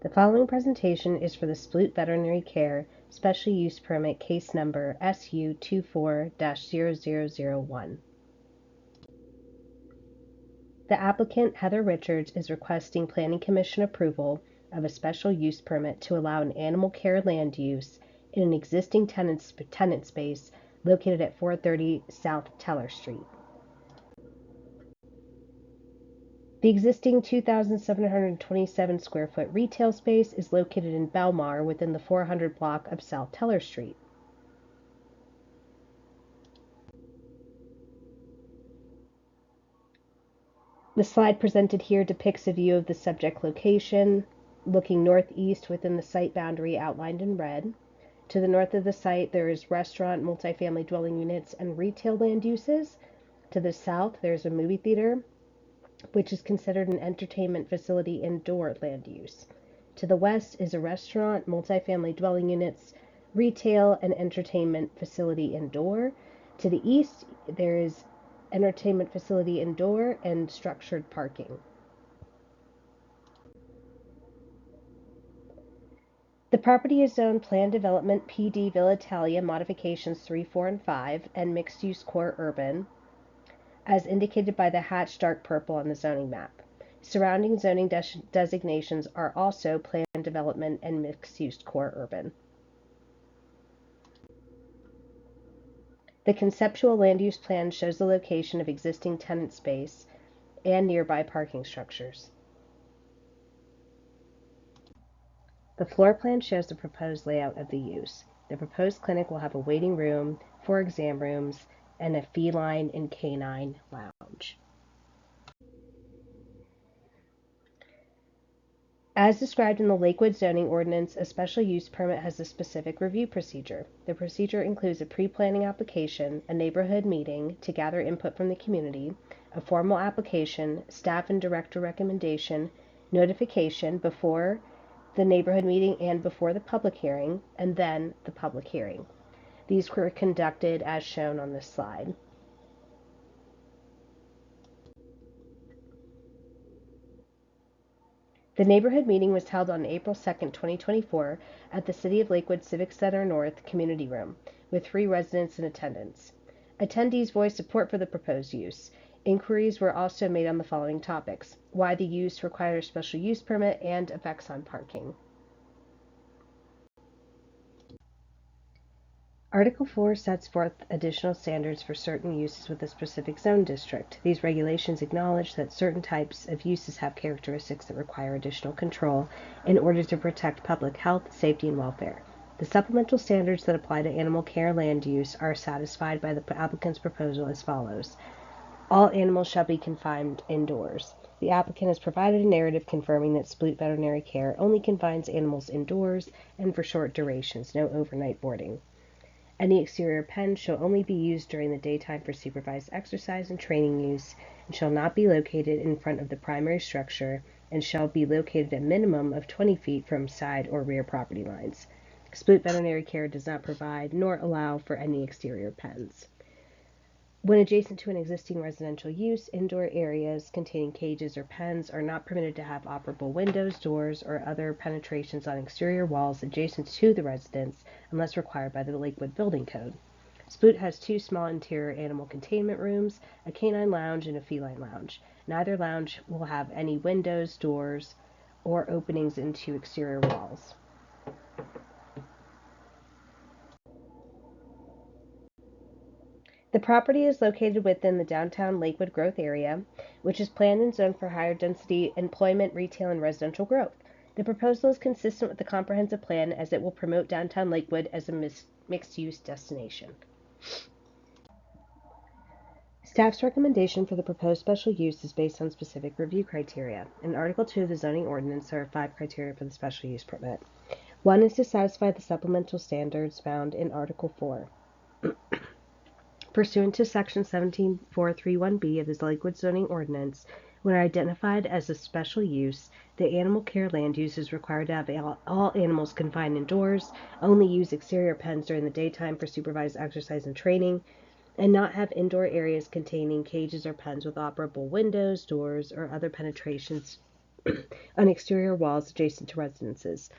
The following presentation is for the Sploot Veterinary Care Special Use Permit Case Number SU24-0001. The applicant, Heather Richards, is requesting Planning Commission approval of a special use permit to allow an animal care land use in an existing tenant space located at 430 South Teller Street. The existing 2,727 square foot retail space is located in Belmar within the 400 block of South Teller Street. The slide presented here depicts a view of the subject location, looking northeast within the site boundary outlined in red. To the north of the site, there is restaurant, multifamily dwelling units, and retail land uses. To the south, there is a movie theater, which is considered an entertainment facility indoor land use. To the west is a restaurant, multifamily dwelling units, retail, and entertainment facility indoor. To the east, there is entertainment facility indoor and structured parking. The property is zoned Plan Development PD Villa Italia Modifications 3, 4, and 5 and Mixed Use Core Urban, as indicated by the hatched dark purple on the zoning map. Surrounding zoning designations are also Plan Development and Mixed Use Core Urban. The conceptual land use plan shows the location of existing tenant space and nearby parking structures. The floor plan shows the proposed layout of the use. The proposed clinic will have a waiting room, 4 exam rooms, and a feline and canine lounge. As described in the Lakewood zoning ordinance, a special use permit has a specific review procedure. The procedure includes a pre-planning application, a neighborhood meeting to gather input from the community, a formal application, staff and director recommendation, notification before the neighborhood meeting and before the public hearing, and then the public hearing. These were conducted as shown on this slide. The neighborhood meeting was held on April 2nd, 2024 at the City of Lakewood Civic Center North Community Room with 3 residents in attendance. Attendees voiced support for the proposed use. Inquiries were also made on the following topics: why the use requires a special use permit and effects on parking. Article 4 sets forth additional standards for certain uses with a specific zone district. These regulations acknowledge that certain types of uses have characteristics that require additional control in order to protect public health, safety, and welfare. The supplemental standards that apply to animal care land use are satisfied by the applicant's proposal as follows. All animals shall be confined indoors. The applicant has provided a narrative confirming that Sploot Veterinary Care only confines animals indoors and for short durations, no overnight boarding. Any exterior pen shall only be used during the daytime for supervised exercise and training use, and shall not be located in front of the primary structure, and shall be located a minimum of 20 feet from side or rear property lines. Sploot Veterinary Care does not provide nor allow for any exterior pens. When adjacent to an existing residential use, indoor areas containing cages or pens are not permitted to have operable windows, doors, or other penetrations on exterior walls adjacent to the residence unless required by the Lakewood Building Code. Sploot has 2 small interior animal containment rooms, a canine lounge and a feline lounge. Neither lounge will have any windows, doors, or openings into exterior walls. The property is located within the downtown Lakewood growth area, which is planned and zoned for higher density employment, retail, and residential growth. The proposal is consistent with the comprehensive plan as it will promote downtown Lakewood as a mixed-use destination. Staff's recommendation for the proposed special use is based on specific review criteria. In Article 2 of the zoning ordinance, there are 5 criteria for the special use permit. 1 is to satisfy the supplemental standards found in Article 4. Pursuant to Section 17431B of the Lakewood zoning ordinance, when identified as a special use, the animal care land use is required to have all animals confined indoors, only use exterior pens during the daytime for supervised exercise and training, and not have indoor areas containing cages or pens with operable windows, doors, or other penetrations on exterior walls adjacent to residences.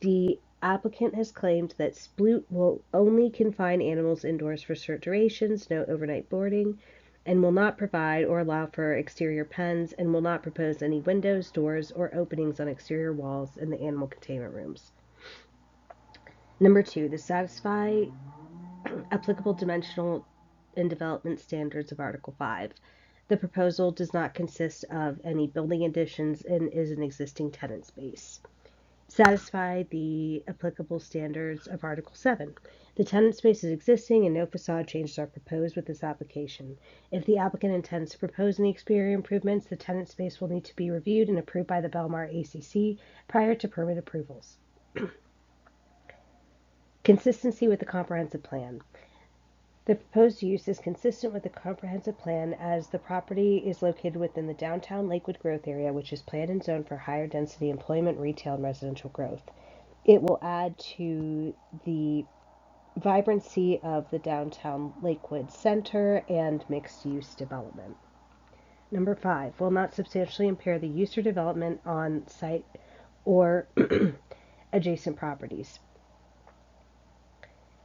The applicant has claimed that Sploot will only confine animals indoors for short durations, no overnight boarding, and will not provide or allow for exterior pens, and will not propose any windows, doors, or openings on exterior walls in the animal containment rooms. Number 2, to satisfy applicable dimensional and development standards of Article 5. The proposal does not consist of any building additions and is an existing tenant space. Satisfy the applicable standards of Article 7. The tenant space is existing and no facade changes are proposed with this application. If the applicant intends to propose any exterior improvements, the tenant space will need to be reviewed and approved by the Belmar ACC prior to permit approvals. Consistency with the comprehensive plan. The proposed use is consistent with the comprehensive plan as the property is located within the downtown Lakewood growth area, which is planned and zoned for higher density employment, retail, and residential growth. It will add to the vibrancy of the downtown Lakewood Center and mixed-use development. Number 5, will not substantially impair the use or development on site or adjacent properties.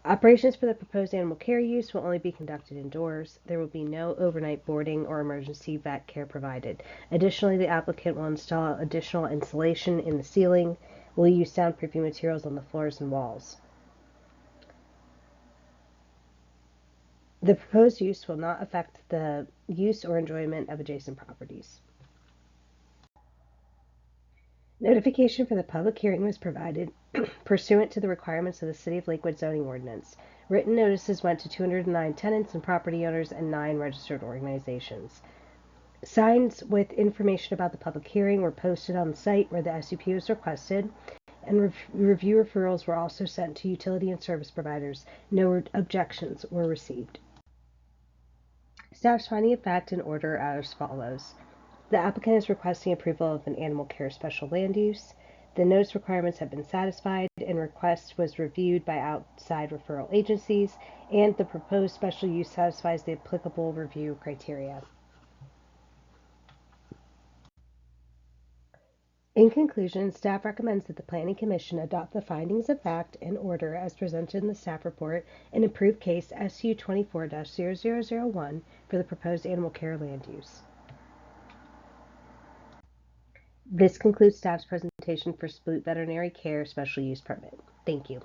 Operations for the proposed animal care use will only be conducted indoors. There will be no overnight boarding or emergency vet care provided. Additionally, the applicant will install additional insulation in the ceiling, will use soundproofing materials on the floors and walls. The proposed use will not affect the use or enjoyment of adjacent properties. Notification for the public hearing was provided pursuant to the requirements of the City of Lakewood zoning ordinance. Written notices went to 209 tenants and property owners and 9 registered organizations. Signs with information about the public hearing were posted on the site where the SUP was requested, and review referrals were also sent to utility and service providers. No objections were received. Staff's finding of fact and order are as follows. The applicant is requesting approval of an animal care special land use. The notice requirements have been satisfied and request was reviewed by outside referral agencies, and the proposed special use satisfies the applicable review criteria. In conclusion, staff recommends that the Planning Commission adopt the findings of fact and order as presented in the staff report and approve case SU 24-0001 for the proposed animal care land use. This concludes staff's presentation for Sploot Veterinary Care Special Use Permit. Thank you.